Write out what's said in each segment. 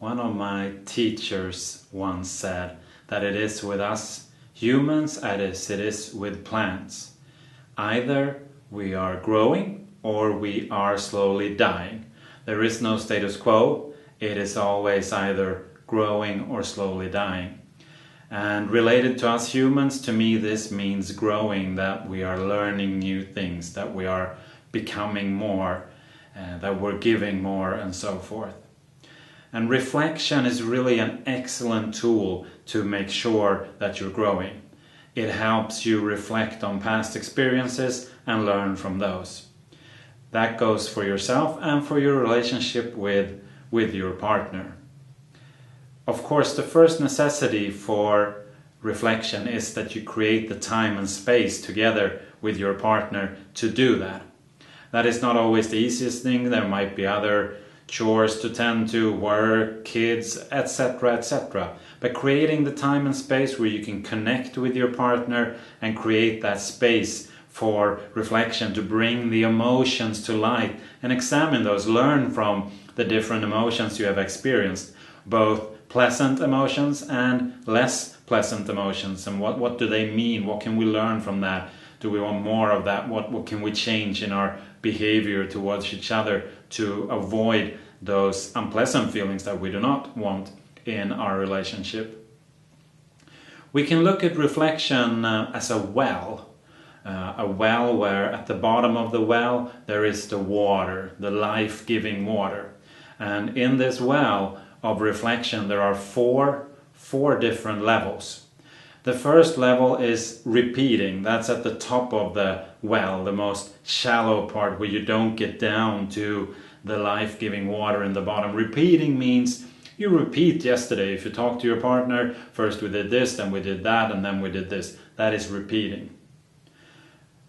One of my teachers once said that it is with us humans as it is with plants. Either we are growing or we are slowly dying. There is no status quo. It is always either growing or slowly dying. And related to us humans, to me this means growing, that we are learning new things, that we are becoming more, that we're giving more, and so forth. And reflection is really an excellent tool to make sure that you're growing. It helps you reflect on past experiences and learn from those. That goes for yourself and for your relationship with your partner. Of course, the first necessity for reflection is that you create the time and space together with your partner to do that. That is not always the easiest thing. There might be other chores to tend to, work, kids, etc., etc. But creating the time and space where you can connect with your partner and create that space for reflection, to bring the emotions to light and examine those, learn from the different emotions you have experienced, both pleasant emotions and less pleasant emotions, and what do they mean, what can we learn from that, do we want more of that, what can we change in our behavior towards each other to avoid those unpleasant feelings that we do not want in our relationship. We can look at reflection as a well where at the bottom of the well there is the water, the life-giving water. And in this well of reflection there are four different levels. The first level is repeating. That's at the top of the well, the most shallow part where you don't get down to the life-giving water in the bottom. Repeating means you repeat yesterday. If you talk to your partner, first we did this, then we did that, and then we did this. That is repeating.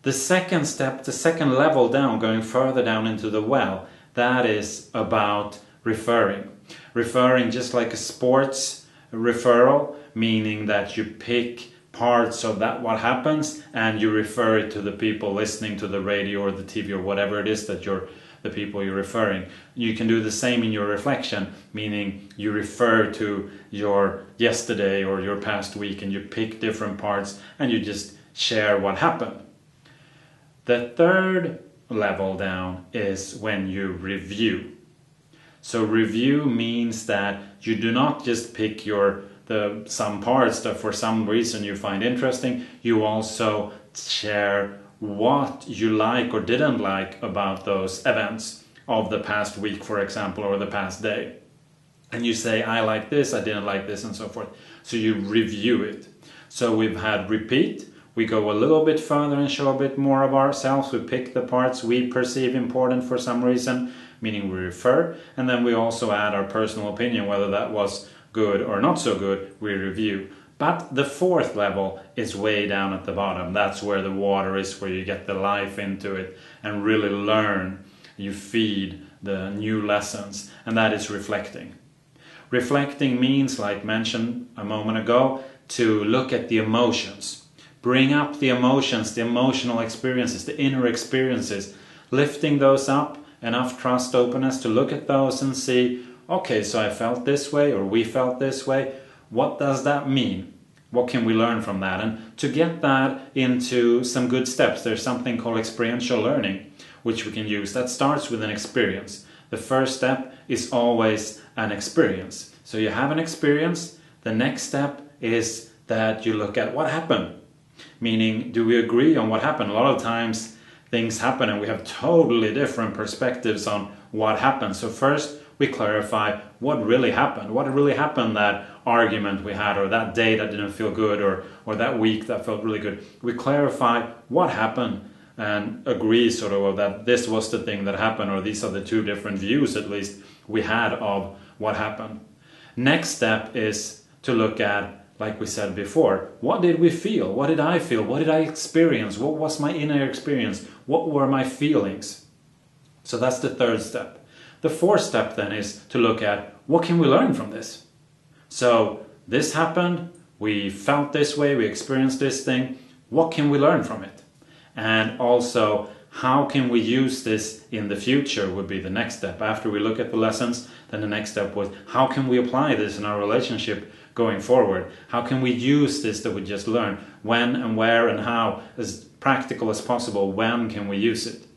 The second step, the second level down, going further down into the well, that is about referring. Referring just like a sports referral, meaning that you pick parts of that what happens and you refer it to the people listening to the radio or the TV or whatever it is that the people you're referring. You can do the same in your reflection, meaning you refer to your yesterday or your past week and you pick different parts and you just share what happened. The third level down is when you review. So review means that you do not just pick some parts that for some reason you find interesting. You also share what you like or didn't like about those events of the past week, for example, or the past day. And you say, I like this, I didn't like this, and so forth. So you review it. So we've had repeat. We go a little bit further and show a bit more of ourselves. We pick the parts we perceive important for some reason, meaning we refer. And then we also add our personal opinion, whether that was good or not so good, we review. But the fourth level is way down at the bottom. That's where the water is, where you get the life into it and really learn. You feed the new lessons, and that is reflecting. Reflecting means, like mentioned a moment ago, to look at the emotions. Bring up the emotions, the emotional experiences, the inner experiences, lifting those up, enough trust, openness to look at those and see, okay, so I felt this way or we felt this way. What does that mean? What can we learn from that? And to get that into some good steps, there's something called experiential learning, which we can use. That starts with an experience. The first step is always an experience. So you have an experience. The next step is that you look at what happened. Meaning, do we agree on what happened? A lot of times things happen and we have totally different perspectives on what happened. So first we clarify what really happened. What really happened that argument we had, or that day that didn't feel good, or that week that felt really good. We clarify what happened and agree sort of that this was the thing that happened, or these are the two different views at least we had of what happened. Next step is to look at, like we said before, what did we feel? What did I feel? What did I experience? What was my inner experience? What were my feelings? So that's the third step. The fourth step then is to look at, what can we learn from this? So this happened, we felt this way, we experienced this thing. What can we learn from it? And also, how can we use this in the future would be the next step. After we look at the lessons, then the next step was, how can we apply this in our relationship going forward? How can we use this that we just learned? When and where and how, as practical as possible, when can we use it?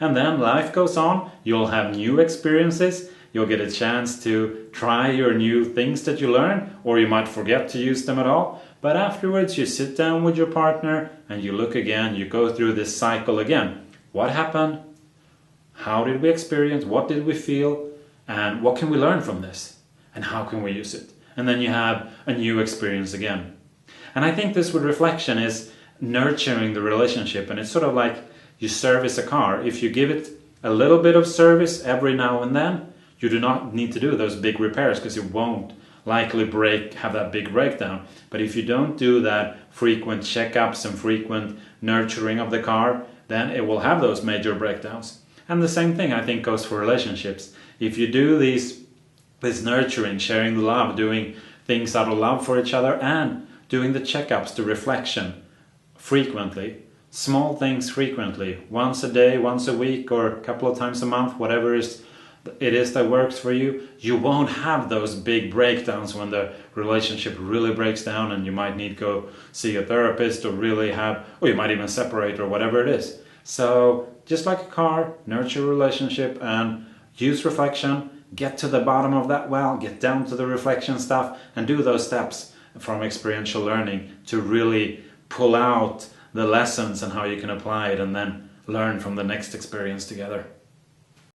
And then life goes on, you'll have new experiences, you'll get a chance to try your new things that you learn, or you might forget to use them at all. But afterwards you sit down with your partner and you look again, you go through this cycle again. What happened? How did we experience? What did we feel? And what can we learn from this? And how can we use it? And then you have a new experience again. And I think this with reflection is nurturing the relationship. And it's sort of like you service a car. If you give it a little bit of service every now and then, you do not need to do those big repairs because it won't likely have that big breakdown. But if you don't do that frequent checkups and frequent nurturing of the car, then it will have those major breakdowns. And the same thing I think goes for relationships. If you do this nurturing, sharing the love, doing things out of love for each other, and doing the checkups, the reflection frequently, small things frequently, once a day, once a week, or a couple of times a month, whatever it is that works for you, you won't have those big breakdowns when the relationship really breaks down and you might need to go see a therapist or you might even separate or whatever it is. So just like a car, nurture a relationship and use reflection, get to the bottom of that well, get down to the reflection stuff and do those steps from experiential learning to really pull out the lessons and how you can apply it and then learn from the next experience together.